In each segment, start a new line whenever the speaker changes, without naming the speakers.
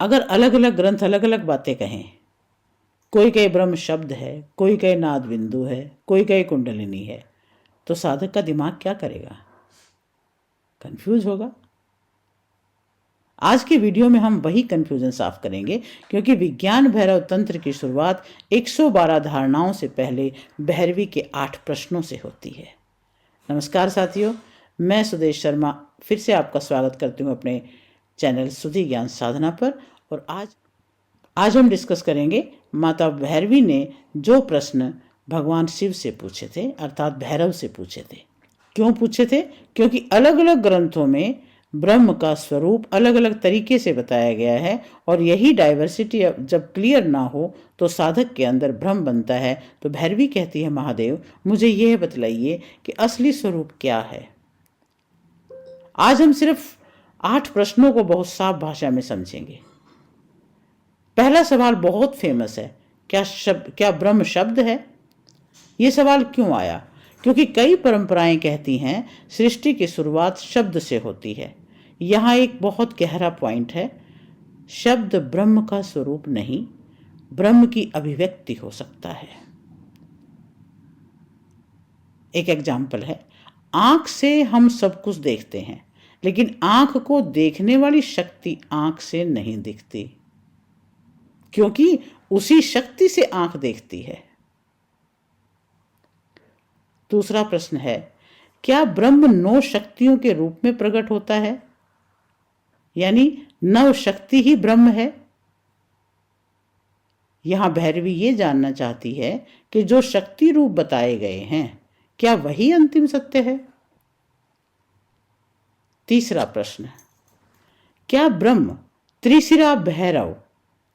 अगर अलग अलग ग्रंथ अलग अलग बातें कहें, कोई कहे ब्रह्म शब्द है, कोई कहे नाद बिंदु है, कोई कहे कुंडलिनी है, तो साधक का दिमाग क्या करेगा? कंफ्यूज होगा। आज की वीडियो में हम वही कंफ्यूजन साफ करेंगे, क्योंकि विज्ञान भैरव तंत्र की शुरुआत 112 धारणाओं से पहले भैरवी के 8 प्रश्नों से होती है। नमस्कार साथियों, मैं सुदेश शर्मा फिर से आपका स्वागत करती हूँ अपने चैनल सुधि ज्ञान साधना पर। और आज हम डिस्कस करेंगे माता भैरवी ने जो प्रश्न भगवान शिव से पूछे थे, अर्थात भैरव से पूछे थे। क्यों पूछे थे? क्योंकि अलग अलग ग्रंथों में ब्रह्म का स्वरूप अलग अलग तरीके से बताया गया है, और यही डाइवर्सिटी जब क्लियर ना हो तो साधक के अंदर भ्रम बनता है। तो भैरवी कहती है, महादेव मुझे यह बतलाइए कि असली स्वरूप क्या है। आज हम सिर्फ 8 प्रश्नों को बहुत साफ भाषा में समझेंगे। पहला सवाल बहुत फेमस है, क्या ब्रह्म शब्द है? ये सवाल क्यों आया? क्योंकि कई परंपराएं कहती हैं सृष्टि की शुरुआत शब्द से होती है। यहाँ एक बहुत गहरा पॉइंट है, शब्द ब्रह्म का स्वरूप नहीं, ब्रह्म की अभिव्यक्ति हो सकता है। एक एग्जाम्पल है, आंख से हम सब कुछ देखते हैं, लेकिन आंख को देखने वाली शक्ति आंख से नहीं दिखती, क्योंकि उसी शक्ति से आंख देखती है। दूसरा प्रश्न है, क्या ब्रह्म 9 शक्तियों के रूप में प्रकट होता है? यानी 9 शक्ति ही ब्रह्म है? यहां भैरवी ये जानना चाहती है कि जो शक्ति रूप बताए गए हैं, क्या वही अंतिम सत्य है? तीसरा प्रश्न, क्या ब्रह्म त्रिशिरा भैरव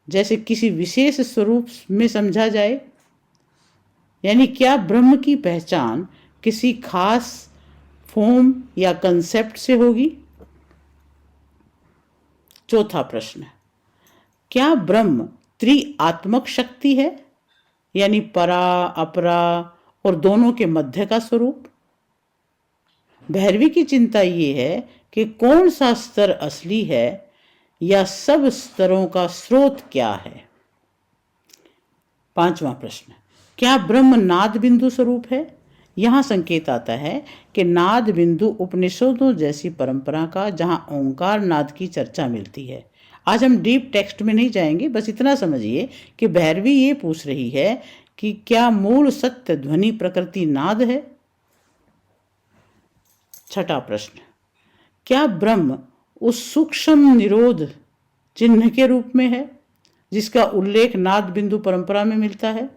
जैसे किसी विशेष स्वरूप में समझा जाए? यानी क्या ब्रह्म की पहचान किसी खास फॉर्म या कंसेप्ट से होगी? चौथा प्रश्न, क्या ब्रह्म त्रिआत्मक शक्ति है, यानी परा अपरा और दोनों के मध्य का स्वरूप? भैरवी की चिंता ये है कि कौन सा स्तर असली है, या सब स्तरों का स्रोत क्या है? पांचवा प्रश्न, क्या ब्रह्म नाद बिंदु स्वरूप है? यहां संकेत आता है कि नाद बिंदु उपनिषदों जैसी परंपरा का, जहां ओंकार नाद की चर्चा मिलती है। आज हम डीप टेक्स्ट में नहीं जाएंगे, बस इतना समझिए कि भैरवी ये पूछ रही है कि क्या मूल सत्य ध्वनि प्रकृति नाद है? छठा प्रश्न, क्या ब्रह्म उस सूक्ष्म निरोध चिन्ह के रूप में है जिसका उल्लेख नाद बिंदु परंपरा में मिलता है?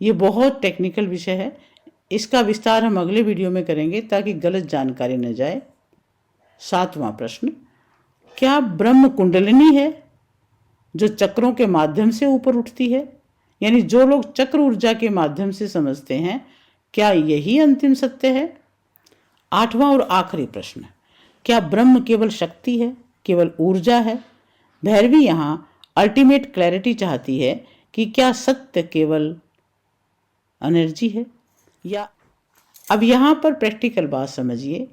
ये बहुत टेक्निकल विषय है, इसका विस्तार हम अगले वीडियो में करेंगे ताकि गलत जानकारी न जाए। सातवां प्रश्न, क्या ब्रह्म कुंडलिनी है जो चक्रों के माध्यम से ऊपर उठती है? यानी जो लोग चक्र ऊर्जा के माध्यम से समझते हैं, क्या यही अंतिम सत्य है? आठवां और आखिरी प्रश्न, क्या ब्रह्म केवल शक्ति है, केवल ऊर्जा है? भैरवी यहां अल्टीमेट क्लैरिटी चाहती है कि क्या सत्य केवल एनर्जी है, या अब यहां पर प्रैक्टिकल बात समझिए।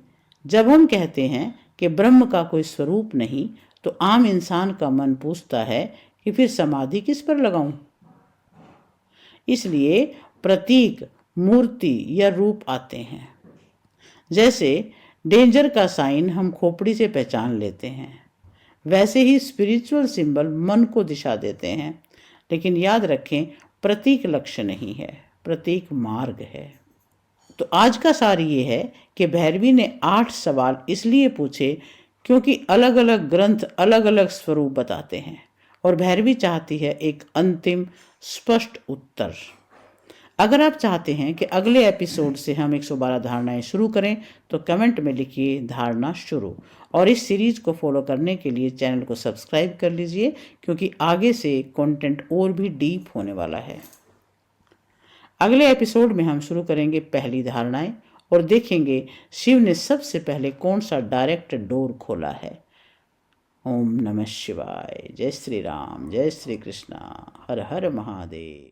जब हम कहते हैं कि ब्रह्म का कोई स्वरूप नहीं, तो आम इंसान का मन पूछता है कि फिर समाधि किस पर लगाऊं? इसलिए प्रतीक, मूर्ति या रूप आते हैं। जैसे डेंजर का साइन हम खोपड़ी से पहचान लेते हैं, वैसे ही स्पिरिचुअल सिंबल मन को दिशा देते हैं। लेकिन याद रखें, प्रतीक लक्ष्य नहीं है, प्रतीक मार्ग है। तो आज का सार ये है कि भैरवी ने 8 सवाल इसलिए पूछे क्योंकि अलग अलग ग्रंथ अलग अलग स्वरूप बताते हैं, और भैरवी चाहती है एक अंतिम स्पष्ट उत्तर। अगर आप चाहते हैं कि अगले एपिसोड से हम 112 धारणाएं शुरू करें, तो कमेंट में लिखिए धारणा शुरू। और इस सीरीज को फॉलो करने के लिए चैनल को सब्सक्राइब कर लीजिए, क्योंकि आगे से कंटेंट और भी डीप होने वाला है। अगले एपिसोड में हम शुरू करेंगे पहली धारणाएं, और देखेंगे शिव ने सबसे पहले कौन सा डायरेक्ट डोर खोला है। ओम नमः शिवाय। जय श्री राम, जय श्री कृष्णा, हर हर महादेव।